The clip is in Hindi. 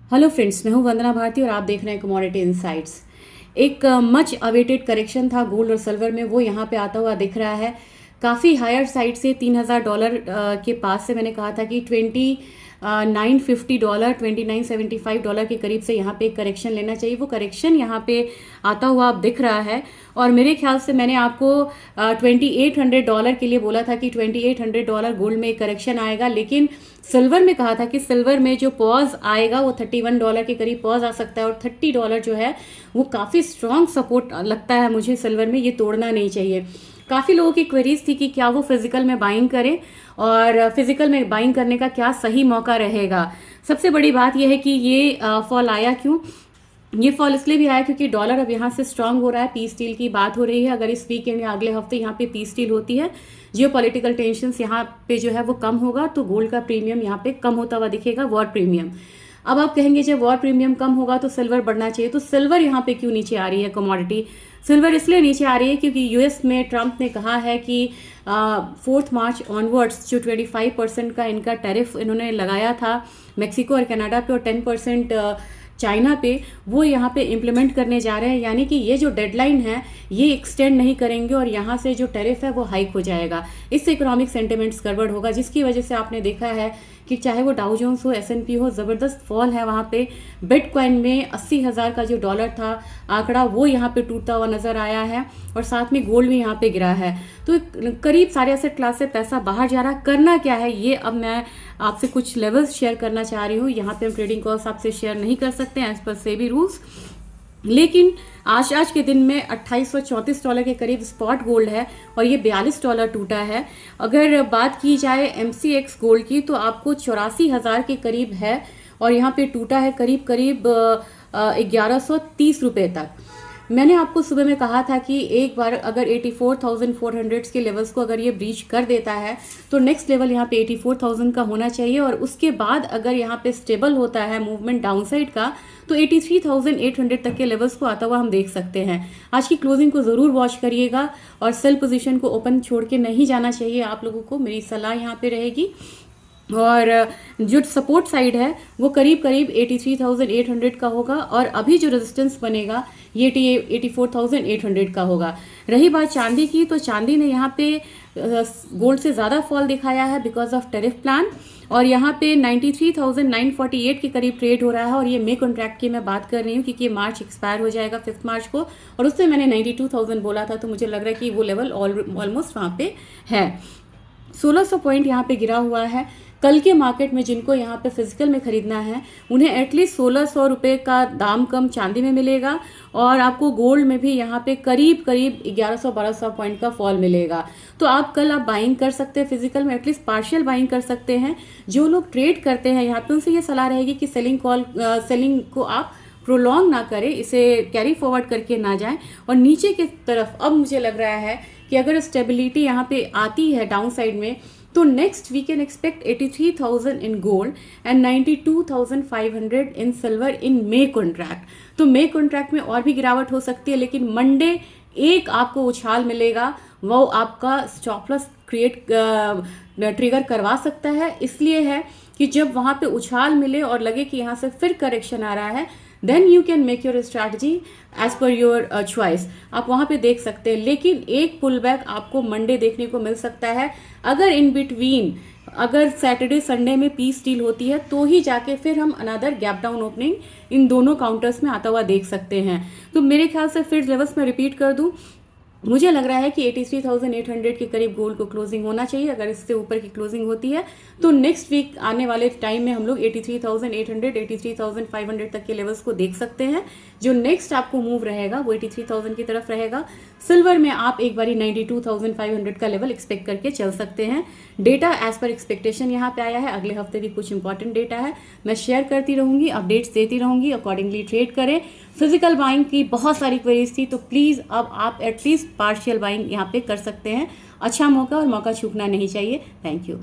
हेलो फ्रेंड्स, मैं हूं वंदना भारती और आप देख रहे हैं कमोडिटी इनसाइट्स। एक मच अवेटेड करेक्शन था गोल्ड और सिल्वर में, वो यहाँ पे आता हुआ दिख रहा है। काफ़ी हायर साइड से $3,000 के पास से मैंने कहा था कि $2950, $2975 के करीब से यहाँ पे एक करेक्शन लेना चाहिए। वो करेक्शन यहाँ पे आता हुआ अब दिख रहा है और मेरे ख्याल से मैंने आपको $2800 के लिए बोला था कि $2800 गोल्ड में एक करेक्शन आएगा, लेकिन सिल्वर में कहा था कि सिल्वर में जो पॉज आएगा वो $31 के करीब पॉज आ सकता है और $30 जो है वो काफ़ी स्ट्रॉन्ग सपोर्ट लगता है मुझे सिल्वर में, ये तोड़ना नहीं चाहिए। काफ़ी लोगों की क्वेरीज थी कि क्या वो फिजिकल में बाइंग करें और फिजिकल में बाइंग करने का क्या सही मौका रहेगा। सबसे बड़ी बात यह है कि ये फॉल आया क्यों। ये फॉल इसलिए भी आया क्योंकि डॉलर अब यहाँ से स्ट्रांग हो रहा है। पीस डील की बात हो रही है। अगर इस वीकेंड या अगले हफ्ते यहाँ पे पीस डील होती है, जियो पॉलिटिकल टेंशन यहाँ पे जो है वो कम होगा, तो गोल्ड का प्रीमियम यहाँ पे कम होता हुआ दिखेगा, वॉर प्रीमियम। अब आप कहेंगे जब वॉर प्रीमियम कम होगा तो सिल्वर बढ़ना चाहिए, तो सिल्वर यहाँ पे क्यों नीचे आ रही है कमोडिटी। सिल्वर इसलिए नीचे आ रही है क्योंकि यूएस में ट्रंप ने कहा है कि 4 मार्च ऑनवर्ड्स जो 25% का इनका टैरिफ इन्होंने लगाया था मेक्सिको और कनाडा पे और 10% चाइना पे, वो यहाँ पे इम्प्लीमेंट करने जा रहे हैं। यानी कि ये जो डेडलाइन है ये एक्सटेंड नहीं करेंगे और यहाँ से जो टैरिफ है वो हाइक हो जाएगा। इससे इकोनॉमिक सेंटिमेंट्स गड़बड़ होगा, जिसकी वजह से आपने देखा है कि चाहे वो डाउ जोन्स हो, S&P हो, ज़बरदस्त फॉल है वहाँ पे। बिटकॉइन में 80,000 का जो डॉलर था आंकड़ा वो यहाँ पे टूटता हुआ नजर आया है और साथ में गोल्ड भी यहाँ पे गिरा है। तो करीब सारे एसेट क्लास से पैसा बाहर जा रहा। करना क्या है ये अब मैं आपसे कुछ लेवल्स शेयर करना चाह रही हूँ। यहाँ पे हम ट्रेडिंग कॉस्ट आपसे शेयर नहीं कर सकते एज पर सेबी रूल्स, लेकिन आज के दिन में $2834 के करीब स्पॉट गोल्ड है और ये $42 टूटा है। अगर बात की जाए MCX गोल्ड की तो आपको 84,000 के करीब है और यहाँ पे टूटा है करीब 1130 रुपये तक। मैंने आपको सुबह में कहा था कि एक बार अगर 84,400 के लेवल्स को अगर ये ब्रीच कर देता है तो नेक्स्ट लेवल यहाँ पे 84,000 का होना चाहिए और उसके बाद अगर यहाँ पे स्टेबल होता है मूवमेंट डाउनसाइड का तो 83,800 तक के लेवल्स को आता हुआ हम देख सकते हैं। आज की क्लोजिंग को ज़रूर वॉच करिएगा और सेल पोजीशन को ओपन छोड़ के नहीं जाना चाहिए आप लोगों को, मेरी सलाह यहाँ पे रहेगी। और जो सपोर्ट साइड है वो करीब 83,800 का होगा और अभी जो रेजिस्टेंस बनेगा ये 84,800 का होगा। रही बात चांदी की, तो चांदी ने यहाँ पे गोल्ड से ज़्यादा फॉल दिखाया है बिकॉज ऑफ टैरिफ प्लान और यहाँ पे 93,948 के करीब ट्रेड हो रहा है और ये मे कॉन्ट्रैक्ट की मैं बात कर रही हूँ क्योंकि मार्च एक्सपायर हो जाएगा 5 मार्च को और उससे मैंने 92,000 बोला था, तो मुझे लग रहा है कि वो लेवल ऑलमोस्ट वहाँ पे है। 1600 पॉइंट यहाँ पे गिरा हुआ है। कल के मार्केट में जिनको यहाँ पे फिजिकल में खरीदना है उन्हें एटलीस्ट 1600 रुपये का दाम कम चांदी में मिलेगा और आपको गोल्ड में भी यहाँ पे करीब 1100-1200 पॉइंट का फॉल मिलेगा। तो आप बाइंग कर सकते हैं फिजिकल में, एटलीस्ट पार्शियल बाइंग कर सकते हैं। जो लोग ट्रेड करते हैं यहाँ पे उनसे ये सलाह रहेगी कि सेलिंग को आप प्रोलॉन्ग ना करें, इसे कैरी फॉरवर्ड करके ना जाएं और नीचे की तरफ अब मुझे लग रहा है कि अगर स्टेबिलिटी यहाँ पे आती है डाउन साइड में तो next we can expect 83,000 in gold and 92,500 in silver in May contract. तो मे कॉन्ट्रैक्ट में और भी गिरावट हो सकती है, लेकिन मंडे एक आपको उछाल मिलेगा, वो आपका स्टॉप लॉस ट्रिगर करवा सकता है। इसलिए है कि जब वहाँ पे उछाल मिले और लगे कि यहाँ से फिर करेक्शन आ रहा है, then you can make your strategy as per your choice, आप वहाँ पे देख सकते हैं। लेकिन एक पुल बैक आपको मंडे देखने को मिल सकता है। अगर इन बिटवीन अगर सैटरडे संडे में पीस डील होती है तो ही जाके फिर हम another gap down opening in दोनों काउंटर्स में आता हुआ देख सकते हैं। तो मेरे ख्याल से फिर लेवल्स में रिपीट कर दूं, मुझे लग रहा है कि 83,800 के करीब गोल्ड को क्लोजिंग होना चाहिए। अगर इससे ऊपर की क्लोजिंग होती है तो नेक्स्ट वीक आने वाले टाइम में हम लोग 83,800 83,500 तक के लेवल्स को देख सकते हैं। जो नेक्स्ट आपको मूव रहेगा वो 83,000 की तरफ रहेगा। सिल्वर में आप एक बारी 92,500 का लेवल एक्सपेक्ट करके चल सकते हैं। डेटा एज पर एक्सपेक्टेशन यहाँ पे आया है। अगले हफ्ते भी कुछ इंपॉर्टेंट डेटा है, मैं शेयर करती रहूंगी, अपडेट्स देती रहूंगी, अकॉर्डिंगली ट्रेड करें। फिजिकल बाइंग की बहुत सारी क्वेरीज थी, तो प्लीज़ अब आप एटलीस्ट पार्शियल बाइंग यहाँ पे कर सकते हैं। अच्छा मौका और मौका चूकना नहीं चाहिए। Thank you.